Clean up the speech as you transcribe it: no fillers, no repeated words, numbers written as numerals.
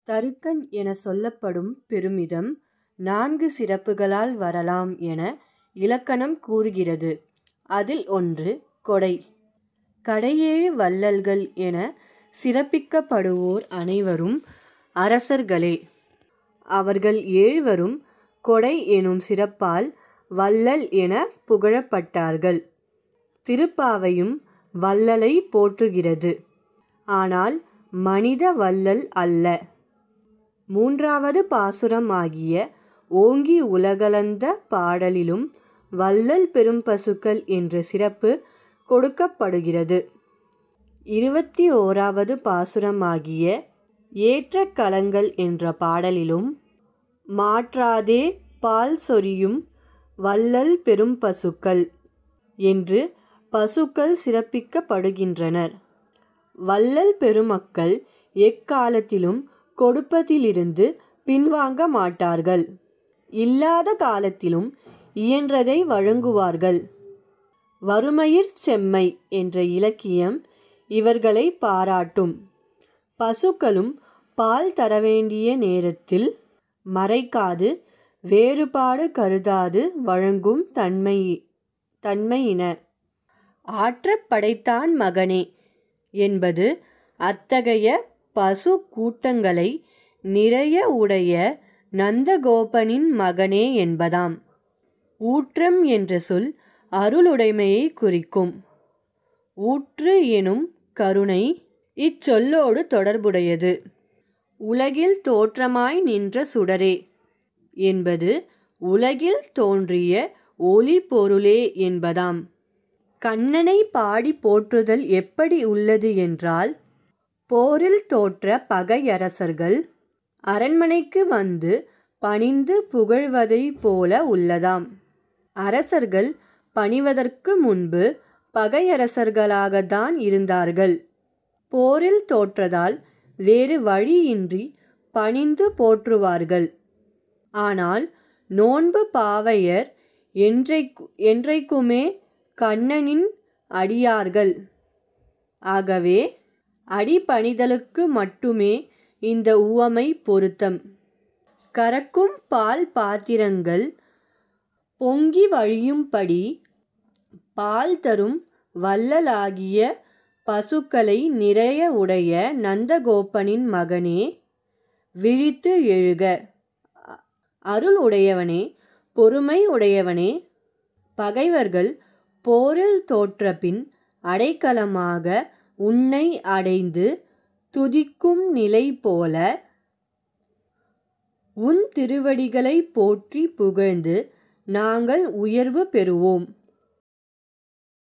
தருக்கன் என சொல்லப்படும் பெருமிதம் 4 சிறப்புகளால் வரலாம் என இலக்கணம் கூறுகிறது. அதில் ஒன்று கொடை. கடையேழு வள்ளல்கள் என சிறப்பிக்கப்படுவோர் அனைவரும் அரசர்களே. அவர்கள் 7வரும் கொடை எனும் சிறப்பால் வள்ளல் என புகழப்பட்டார்கள். திருப்பாவையும் வள்ளலை போற்றுகிறது. ஆனால் மனித வள்ளல் அல்ல. 3வது பாசுரமாகிய ஓங்கி உலகளந்த பாடலிலும் வள்ளல் பெரும் பசுக்கள் என்ற சிறப்பு கொடுக்கப்படுகிறது. 21வது பாசுரமாகிய ஏற்ற களங்கள் என்ற பாடலிலும் மாற்றாதே பால் சொரியும் வள்ளல் பெரும் பசுக்கள் என்று பசுக்கள் சிறப்பிக்கப்படுகின்றனர். வள்ளல் பெருமக்கள் எக்காலத்திலும் கொடுப்பதிலிருந்து பின்வாங்க மாட்டார்கள். இல்லாத காலத்திலும் இயன்றதை வழங்குவார்கள். வறுமையிற் செம்மை என்ற இலக்கியம் இவர்களை பாராட்டும். பசுக்களும் பால் தரவேண்டிய நேரத்தில் மறைக்காது வேறுபாடு கருதாது வழங்கும் தன்மையினர். ஆற்றப் படைத்தான் மகனே என்பது அத்தகைய பசு கூட்டங்களை நிறைய உடைய நந்தகோபனின் மகனே என்பதாம். ஊற்றம் என்ற சொல் அருளுடைமையை குறிக்கும். ஊற்று எனும் கருணை இச்சொல்லோடு தொடர்புடையது. உலகில் தோற்றமாய் நின்ற சுடரே என்பது உலகில் தோன்றிய ஒளி பொருளே என்பதாம். கண்ணனை பாடி போற்றுதல் எப்படி உள்ளது என்றால், போரில் தோற்ற பகையரசர்கள் அரண்மனைக்கு வந்து பணிந்து புகழ்வதைப் போல உள்ளதாம். அரசர்கள் பணிவதற்கு முன்பு பகையரசர்களாகத்தான் இருந்தார்கள். போரில் தோற்றதால் வேறு வழியின்றி பணிந்து போற்றுவார்கள். ஆனால் நோன்பு பாவையர் என்றைக்குமே கண்ணனின் அடியார்கள். ஆகவே அடிபணிதலுக்கு மட்டுமே இந்த உவமை பொருத்தம். கறக்கும் பால் பாத்திரங்கள் பொங்கி வழியும்படி பால் தரும் வள்ளலாகிய பசுக்களை நிறைய உடைய நந்தகோபனின் மகனே, விழித்து எழுக. அருள் உடையவனே, பொறுமை உடையவனே. பகைவர்கள் போரில் தோற்றபின் அடைக்கலமாக உன்னை அடைந்து துதிக்கும் நிலை போல உன் திருவடிகளை போற்றி புகழ்ந்து நாங்கள் உயர்வு பெறுவோம்.